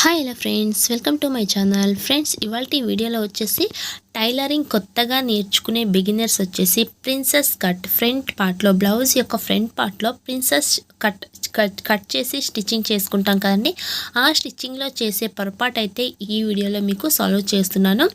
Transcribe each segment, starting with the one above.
Hi hello friends, welcome to my channel. Friends, ఇవాల్టి వీడియోలో వచ్చేసి టైలరింగ్ కొత్తగా నేర్చుకునే బిగినర్స్ వచ్చేసి ప్రిన్సెస్ కట్ ఫ్రంట్ పార్ట్లో, బ్లౌజ్ యొక్క ఫ్రంట్ పార్ట్లో ప్రిన్సెస్ కట్ కట్ చేసి స్టిచ్చింగ్ చేసుకుంటాం కదండి. ఆ స్టిచ్చింగ్లో చేసే పొరపాటు అయితే ఈ వీడియోలో మీకు సాల్వ్ చేస్తున్నాను.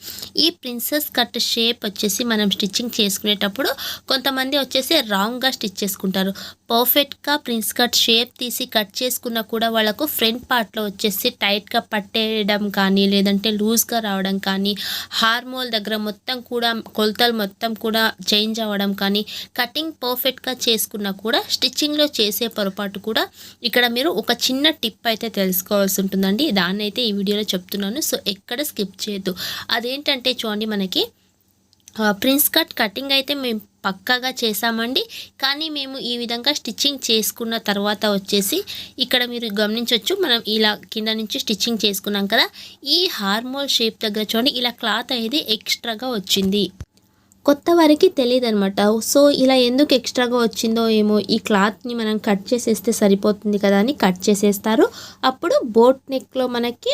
ఈ ప్రిన్సెస్ కట్ షేప్ వచ్చేసి మనం స్టిచ్చింగ్ చేసుకునేటప్పుడు కొంతమంది వచ్చేసి రాంగ్గా స్టిచ్ చేసుకుంటారు. పర్ఫెక్ట్గా ప్రిన్స్ కట్ షేప్ తీసి కట్ చేసుకున్నా కూడా వాళ్ళకు ఫ్రంట్ పార్ట్లో వచ్చేసి టైట్గా పట్టేయడం కానీ, లేదంటే లూజ్గా రావడం కానీ, హార్మోల్ దగ్గర మొత్తం కూడా కొలతలు మొత్తం కూడా చేంజ్ అవ్వడం కానీ, కటింగ్ పర్ఫెక్ట్గా చేసుకున్నా కూడా స్టిచ్చింగ్లో చేసే పొరపాటు కూడా ఇక్కడ మీరు ఒక చిన్న టిప్ అయితే తెలుసుకోవాల్సి ఉంటుందండి. దాన్ని అయితే ఈ వీడియోలో చెప్తున్నాను. సో ఎక్కడ స్కిప్ చేయొద్దు. అదేంటంటే చూడండి, మనకి ప్రిన్స్ కట్ కటింగ్ అయితే మేము పక్కాగా చేసామండి. కానీ మేము ఈ విధంగా స్టిచ్చింగ్ చేసుకున్న తర్వాత వచ్చేసి ఇక్కడ మీరు గమనించవచ్చు, మనం ఇలా కింద నుంచి స్టిచ్చింగ్ చేసుకున్నాం కదా, ఈ హార్మోల్ షేప్ దగ్గర చూడండి ఇలా క్లాత్ అనేది ఎక్స్ట్రాగా వచ్చింది. కొత్త వారికి తెలియదు అనమాట. సో ఇలా ఎందుకు ఎక్స్ట్రాగా వచ్చిందో ఏమో, ఈ క్లాత్ని మనం కట్ చేసేస్తే సరిపోతుంది కదా అని కట్ చేసేస్తారు. అప్పుడు బోట్ నెక్లో మనకి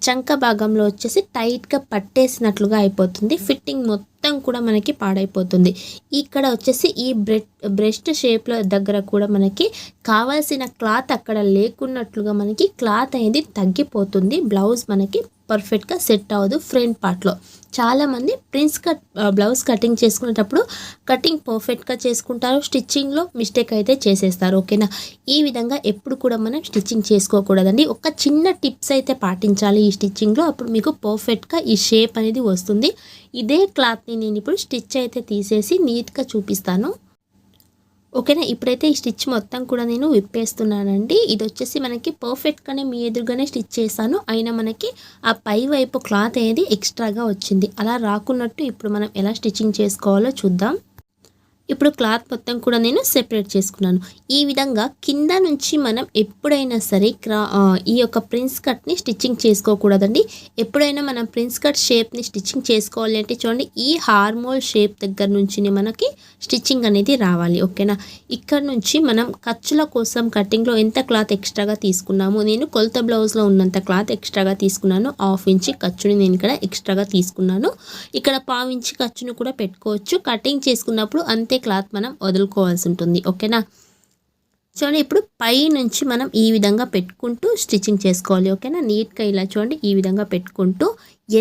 చంక భాగంలో వచ్చేసి టైట్గా పట్టేసినట్లుగా అయిపోతుంది. ఫిట్టింగ్ మొత్తం కూడా మనకి పాడైపోతుంది. ఇక్కడ వచ్చేసి ఈ బ్రెస్ట్ షేప్లో దగ్గర కూడా మనకి కావాల్సిన క్లాత్ అక్కడ లేకున్నట్లుగా మనకి క్లాత్ అనేది తగ్గిపోతుంది. బ్లౌజ్ మనకి పర్ఫెక్ట్గా సెట్ అవ్వదు ఫ్రంట్ పార్ట్లో. చాలామంది ప్రిన్స్ కట్ బ్లౌజ్ కటింగ్ చేసుకునేటప్పుడు కటింగ్ పర్ఫెక్ట్గా చేసుకుంటారు, స్టిచ్చింగ్లో మిస్టేక్ అయితే చేసేస్తారు. ఓకేనా, ఈ విధంగా ఎప్పుడు కూడా మనం స్టిచ్చింగ్ చేసుకోకూడదండి. ఒక చిన్న టిప్స్ అయితే పాటించాలి ఈ స్టిచ్చింగ్లో, అప్పుడు మీకు పర్ఫెక్ట్గా ఈ షేప్ అనేది వస్తుంది. ఇదే క్లాత్ని నేను ఇప్పుడు స్టిచ్ అయితే తీసేసి నీట్గా చూపిస్తాను. ఓకేనా, ఇప్పుడైతే ఈ స్టిచ్ మొత్తం కూడా నేను విప్పేస్తున్నానండి. ఇది వచ్చేసి మనకి పర్ఫెక్ట్గానే మీ ఎదురుగానే స్టిచ్ చేశాను, అయినా మనకి ఆ పై వైపు క్లాత్ అనేది ఎక్స్ట్రాగా వచ్చింది. అలా రాకున్నట్టు ఇప్పుడు మనం ఎలా స్టిచ్చింగ్ చేసుకోవాలో చూద్దాం. ఇప్పుడు క్లాత్ మొత్తం కూడా నేను సెపరేట్ చేసుకున్నాను. ఈ విధంగా కింద నుంచి మనం ఎప్పుడైనా సరే ఈ యొక్క ప్రిన్స్ కట్ని స్టిచ్చింగ్ చేసుకోకూడదండి. ఎప్పుడైనా మనం ప్రిన్స్ కట్ షేప్ని స్టిచ్చింగ్ చేసుకోవాలి అంటే చూడండి, ఈ హార్మోల్ షేప్ దగ్గర నుంచి మనకి స్టిచ్చింగ్ అనేది రావాలి. ఓకేనా, ఇక్కడ నుంచి మనం ఖర్చుల కోసం కటింగ్లో ఎంత క్లాత్ ఎక్స్ట్రాగా తీసుకున్నాము, నేను కొలత బ్లౌజ్లో ఉన్నంత క్లాత్ ఎక్స్ట్రాగా తీసుకున్నాను. 1/2 ఇంచ్ ఖర్చుని నేను ఇక్కడ ఎక్స్ట్రాగా తీసుకున్నాను. ఇక్కడ 1/4 ఇంచ్ ఖర్చును కూడా పెట్టుకోవచ్చు. కటింగ్ చేసుకున్నప్పుడు అంతే క్లాత్ మనం వదులుకోవాల్సి ఉంటుంది. ఓకేనా, చూడండి ఇప్పుడు పై నుంచి మనం ఈ విధంగా పెట్టుకుంటూ స్టిచ్చింగ్ చేసుకోవాలి. ఓకేనా, నీట్గా ఇలా చూడండి ఈ విధంగా పెట్టుకుంటూ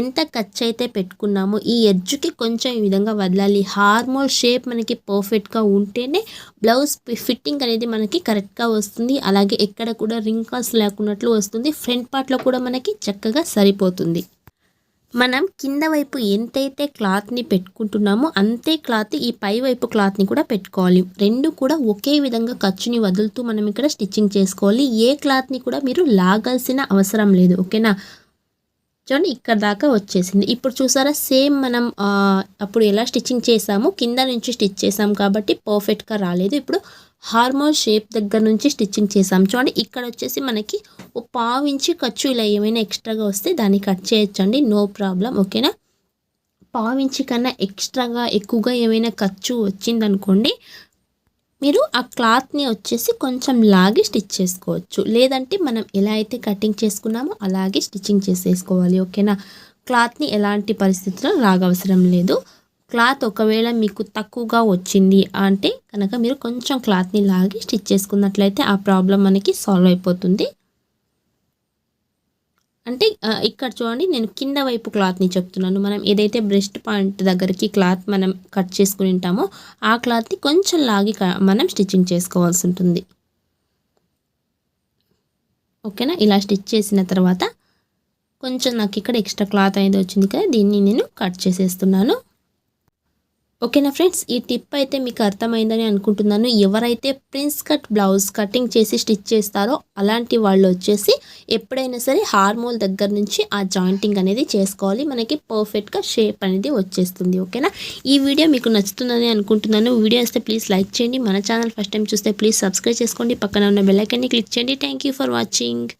ఎంత ఖర్చు అయితే పెట్టుకున్నామో ఈ ఎడ్జ్కి కొంచెం ఈ విధంగా వదలాలి. హార్మోల్ షేప్ మనకి పర్ఫెక్ట్గా ఉంటేనే బ్లౌజ్ ఫిట్టింగ్ అనేది మనకి కరెక్ట్గా వస్తుంది. అలాగే ఎక్కడ కూడా రింకల్స్ లేకున్నట్లు వస్తుంది. ఫ్రంట్ పార్ట్లో కూడా మనకి చక్కగా సరిపోతుంది. మనం కింద వైపు ఎంతైతే క్లాత్ని పెట్టుకుంటున్నామో అంతే క్లాత్ ఈ పై వైపు క్లాత్ని కూడా పెట్టుకోవాలి. రెండు కూడా ఒకే విధంగా ఖర్చుని వదులుతూ మనం ఇక్కడ స్టిచ్చింగ్ చేసుకోవాలి. ఏ క్లాత్ని కూడా మీరు లాగాల్సిన అవసరం లేదు. ఓకేనా, చూడండి ఇక్కడ దాకా వచ్చేసింది. ఇప్పుడు చూసారా, సేమ్ మనం అప్పుడు ఎలా స్టిచ్చింగ్ చేసామో కింద నుంచి స్టిచ్ చేసాం కాబట్టి పర్ఫెక్ట్గా రాలేదు. ఇప్పుడు హార్మోల్ షేప్ దగ్గర నుంచి స్టిచ్చింగ్ చేసాం. చూడండి ఇక్కడ వచ్చేసి మనకి 1/4 ఇంచ్ ఖర్చు ఇలా ఏమైనా ఎక్స్ట్రాగా వస్తే దాన్ని కట్ చేయొచ్చండి, నో ప్రాబ్లం. ఓకేనా, 1/4 ఇంచ్ కన్నా ఎక్స్ట్రాగా ఎక్కువగా ఏమైనా ఖర్చు వచ్చిందనుకోండి, మీరు ఆ క్లాత్ని వచ్చేసి కొంచెం లాగి స్టిచ్ చేసుకోవచ్చు. లేదంటే మనం ఎలా అయితే కటింగ్ చేసుకున్నామో అలాగే స్టిచ్చింగ్ చేసేసుకోవాలి. ఓకేనా, క్లాత్ని ఎలాంటి పరిస్థితుల్లో లాగవసరం లేదు. క్లాత్ ఒకవేళ మీకు తక్కువగా వచ్చింది అంటే కనుక మీరు కొంచెం క్లాత్ని లాగి స్టిచ్ చేసుకున్నట్లయితే ఆ ప్రాబ్లం మనకి సాల్వ్ అయిపోతుంది. అంటే ఇక్కడ చూడండి, నేను కింద వైపు క్లాత్ని చెప్తున్నాను. మనం ఏదైతే బ్రెస్ట్ పాయింట్ దగ్గరికి క్లాత్ మనం కట్ చేసుకుని ఉంటామో ఆ క్లాత్ని కొంచెం లాగి మనం స్టిచ్చింగ్ చేసుకోవాల్సి ఉంటుంది. ఓకేనా, ఇలా స్టిచ్ చేసిన తర్వాత కొంచెం నాకు ఇక్కడ ఎక్స్ట్రా క్లాత్ అనేది వచ్చింది కదా, దీన్ని నేను కట్ చేసేస్తున్నాను. ఓకేనా ఫ్రెండ్స్, ఈ టిప్ అయితే మీకు అర్థమైందని అనుకుంటున్నాను. ఎవరైతే ప్రిన్స్ కట్ బ్లౌజ్ కటింగ్ చేసి స్టిచ్ చేస్తారో అలాంటి వాళ్ళు వచ్చేసి ఎప్పుడైనా సరే హార్మోల్ దగ్గర నుంచి ఆ జాయింటింగ్ అనేది చేసుకోవాలి. మనకి పర్ఫెక్ట్గా షేప్ అనేది వచ్చేస్తుంది. ఓకేనా, ఈ వీడియో మీకు నచ్చుతుందని అనుకుంటున్నాను. వీడియో వస్తే ప్లీజ్ లైక్ చేయండి. మన ఛానల్ ఫస్ట్ టైం చూస్తే ప్లీజ్ సబ్స్క్రైబ్ చేసుకోండి. పక్కన ఉన్న బెల్ ఐకాన్ని క్లిక్ చేయండి. Thank you for watching.